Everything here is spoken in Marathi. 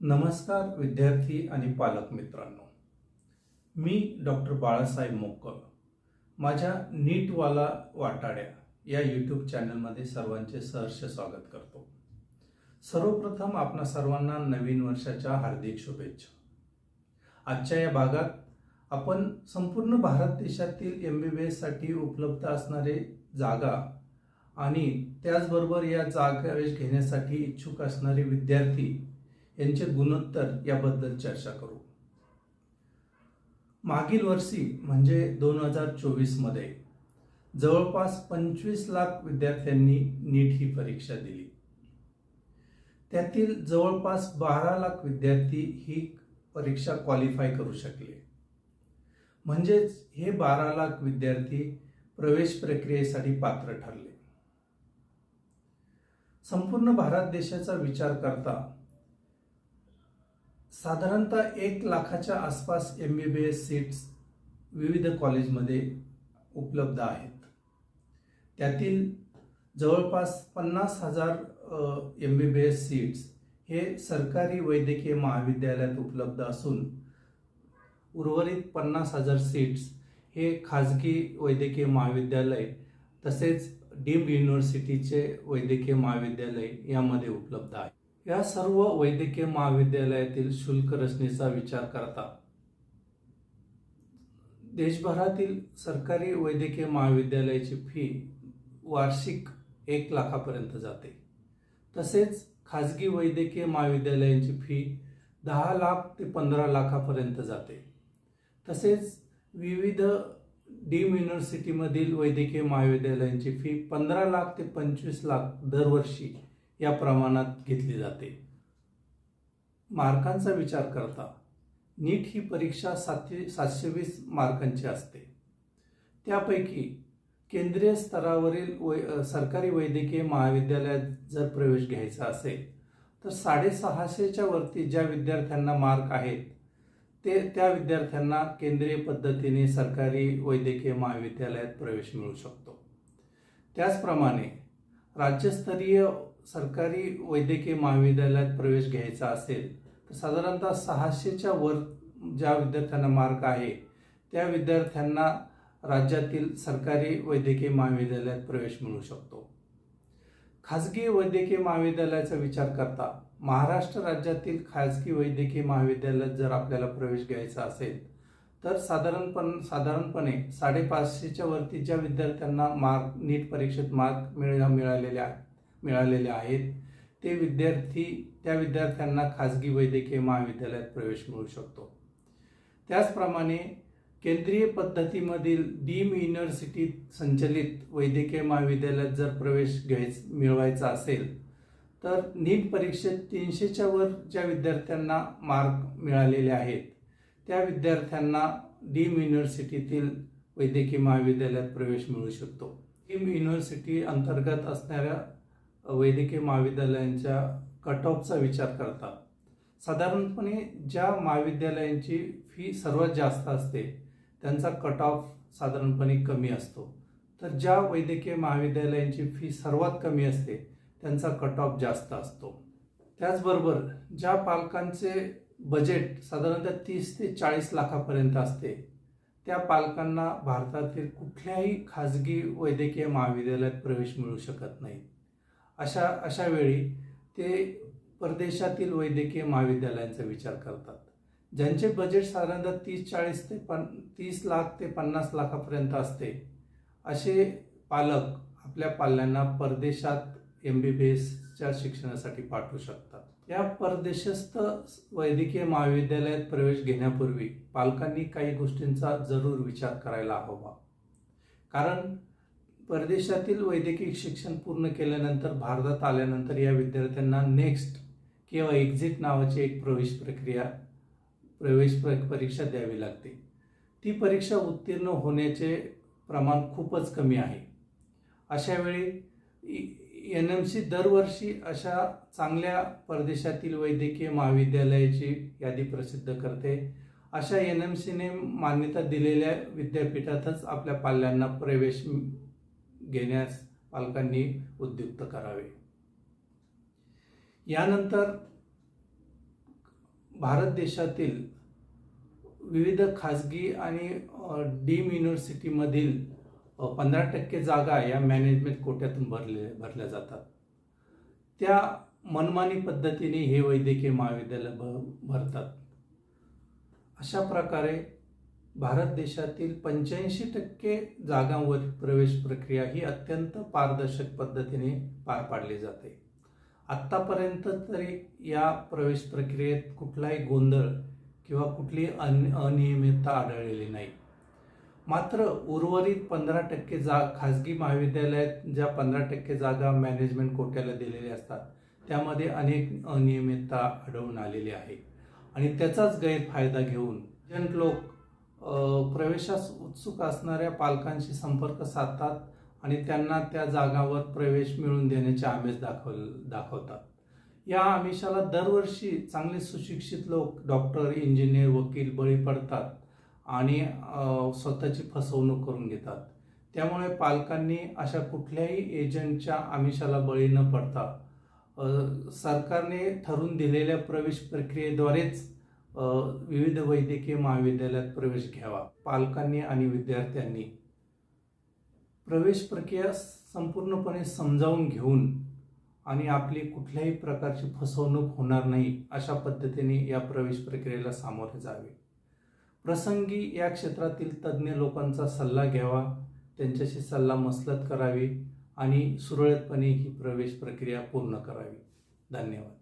नमस्कार विद्यार्थी आणि पालक मित्रांनो, मी डॉक्टर बाळासाहेब मोक्कळ माझ्या नीटवाला वाटाड्या या यूट्यूब चॅनलमध्ये सर्वांचे सहर्ष स्वागत करतो. सर्वप्रथम आपणा सर्वांना नवीन वर्षाच्या हार्दिक शुभेच्छा. आजच्या या भागात आपण संपूर्ण भारत देशातील MBBS साठी उपलब्ध असणारे जागा आणि त्याचबरोबर या जागा घेण्यासाठी इच्छुक असणारे विद्यार्थी यांचे गुणोत्तर याबद्दल चर्चा करू. मागील वर्षी म्हणजे 2024 मध्ये जवळपास 25 लाख विद्यार्थ्यांनी नीट ही परीक्षा दिली. त्यातील जवळपास 12 लाख विद्यार्थी ही परीक्षा क्वालिफाय करू शकले. म्हणजेच हे 12 लाख विद्यार्थी प्रवेश प्रक्रियेसाठी पात्र ठरले. संपूर्ण भारत देशाचा विचार करता साधारणतः 1 लाखाच्या आसपास MBBS सीट्स विविध कॉलेजमध्ये उपलब्ध आहेत. त्यातील जवळपास 50,000 MBBS सीट्स हे सरकारी वैद्यकीय महाविद्यालयात उपलब्ध असून उर्वरित 50,000 सीट्स हे खाजगी वैद्यकीय महाविद्यालय तसेच डीम्ड युनिव्हर्सिटीचे वैद्यकीय महाविद्यालय यामध्ये उपलब्ध आहे. या सर्व वैद्यकीय महाविद्यालयातील शुल्क रचनेचा विचार करता देशभरातील सरकारी वैद्यकीय महाविद्यालयाची फी वार्षिक 1 लाखापर्यंत जाते. तसेच खाजगी वैद्यकीय महाविद्यालयांची फी 10 लाख ते 15 लाखापर्यंत जाते. तसेच विविध डीम्ड युनिव्हर्सिटीमधील वैद्यकीय महाविद्यालयांची फी 15 लाख ते 25 लाख दरवर्षी या प्रमाणात घेतली जाते. मार्कांचा विचार करता नीट ही परीक्षा 720 मार्कांची असते. त्यापैकी केंद्रीय स्तरावरील सरकारी वैद्यकीय महाविद्यालयात जर प्रवेश घ्यायचा असेल तर 650च्या वरती ज्या विद्यार्थ्यांना मार्क आहेत त्या विद्यार्थ्यांना केंद्रीय पद्धतीने सरकारी वैद्यकीय महाविद्यालयात प्रवेश मिळू शकतो. त्याचप्रमाणे राज्यस्तरीय सरकारी वैद्यकीय महाविद्यालयात प्रवेश घ्यायचा असेल तर साधारणतः 600च्या वर ज्या विद्यार्थ्यांना मार्क आहे त्या विद्यार्थ्यांना राज्यातील सरकारी वैद्यकीय महाविद्यालयात प्रवेश मिळू शकतो. खाजगी वैद्यकीय महाविद्यालयाचा विचार करता महाराष्ट्र राज्यातील खाजगी वैद्यकीय महाविद्यालयात जर आपल्याला प्रवेश घ्यायचा असेल तर साधारणपणे 550च्या वरती ज्या विद्यार्थ्यांना नीट परीक्षेत मार्क मिळालेले आहेत त्या विद्यार्थ्यांना खाजगी वैद्यकीय महाविद्यालयात प्रवेश मिळू शकतो. त्याचप्रमाणे केंद्रीय पद्धतीमधील डीम्ड युनिव्हर्सिटी संचलित वैद्यकीय महाविद्यालयात जर प्रवेश मिळवायचा असेल तर नीट परीक्षेत 300च्या वर ज्या विद्यार्थ्यांना मार्क मिळालेले आहेत त्या विद्यार्थ्यांना डीम्ड युनिव्हर्सिटीतील वैद्यकीय महाविद्यालयात प्रवेश मिळू शकतो. डीम्ड युनिव्हर्सिटी अंतर्गत असणाऱ्या वैद्यकीय महाविद्यालयांच्या कट ऑफचा विचार करता साधारणपणे ज्या महाविद्यालयांची फी सर्वात जास्त असते त्यांचा कट ऑफ साधारणपणे कमी असतो, तर ज्या वैद्यकीय महाविद्यालयांची फी सर्वात कमी असते त्यांचा कट ऑफ जास्त असतो. त्याचबरोबर ज्या पालकांचे बजेट साधारणतः 30 ते 40 लाखापर्यंत असते त्या पालकांना भारतातील कुठल्याही खाजगी वैद्यकीय महाविद्यालयात प्रवेश मिळू शकत नाही. अशा वेळी ते परदेशातील वैद्यकीय महाविद्यालयांचा विचार करतात. ज्यांचे बजेट साधारणतः 30 लाख ते 50 लाखापर्यंत असते असे पालक आपल्या पाल्यांना परदेशात MBBSच्या शिक्षणासाठी पाठवू शकतात. या परदेशस्थ वैद्यकीय महाविद्यालयात प्रवेश घेण्यापूर्वी पालकांनी काही गोष्टींचा जरूर विचार करायला हवा. कारण परदेशातील वैद्यकीय शिक्षण पूर्ण केल्यानंतर भारतात आल्यानंतर या विद्यार्थ्यांना नेक्स्ट किंवा एक्झिट नावाची एक प्रवेश परीक्षा द्यावी लागते. ती परीक्षा उत्तीर्ण होण्याचे प्रमाण खूपच कमी आहे. अशावेळी NMC दरवर्षी अशा चांगल्या परदेशातील वैद्यकीय महाविद्यालयाची यादी प्रसिद्ध करते. अशा NMCने मान्यता दिलेल्या विद्यापीठातच आपल्या पाल्यांना प्रवेश घेण्यास पालकांनी उद्युक्त करावे. यानंतर भारत देशातील विविध खाजगी आणि डीम युनिव्हर्सिटीमधील 15% जागा या मॅनेजमेंट कोट्यातून भरल्या जातात. त्या मनमानी पद्धतीने हे वैद्यकीय महाविद्यालय भरतात. अशा प्रकारे भारत देशातील 85% जागांवर प्रवेश प्रक्रिया ही अत्यंत पारदर्शक पद्धतीने पार पाडली जाते. आत्तापर्यंत तरी या प्रवेश प्रक्रियेत कुठलाही गोंधळ किंवा कुठली अनियमितता आढळलेली नाही. मात्र उर्वरित 15% खाजगी महाविद्यालयात ज्या 15% जागा मॅनेजमेंट कोट्याला दिलेल्या असतात त्यामध्ये अनेक अनियमितता आढळून आलेली आहे आणि त्याचाच गैरफायदा घेऊन एजंट लोक प्रवेशास उत्सुक असणाऱ्या पालकांशी संपर्क साधतात आणि त्यांना त्या जागांवर प्रवेश मिळवून देण्याचे आमिष दाखवतात. या आमिषाला दरवर्षी चांगले सुशिक्षित लोक डॉक्टर, इंजिनियर, वकील बळी पडतात आणि स्वतःची फसवणूक करून घेतात. त्यामुळे पालकांनी अशा कुठल्याही एजंटच्या आमिषाला बळी न पडता सरकारने ठरवून दिलेल्या प्रवेश प्रक्रियेद्वारेच विविध वैद्यकीय महाविद्यालयात प्रवेश घ्यावा. पालकांनी आणि विद्यार्थ्यांनी प्रवेश प्रक्रिया संपूर्णपणे समजावून घेऊन आणि आपली कुठल्याही प्रकारची फसवणूक होणार नाही अशा पद्धतीने या प्रवेश प्रक्रियेला सामोरे जावे. प्रसंगी या क्षेत्रातील तज्ज्ञ लोकांचा सल्ला घ्यावा, त्यांच्याशी सल्लामसलत करावी आणि सुरळीतपणे ही प्रवेश प्रक्रिया पूर्ण करावी. धन्यवाद.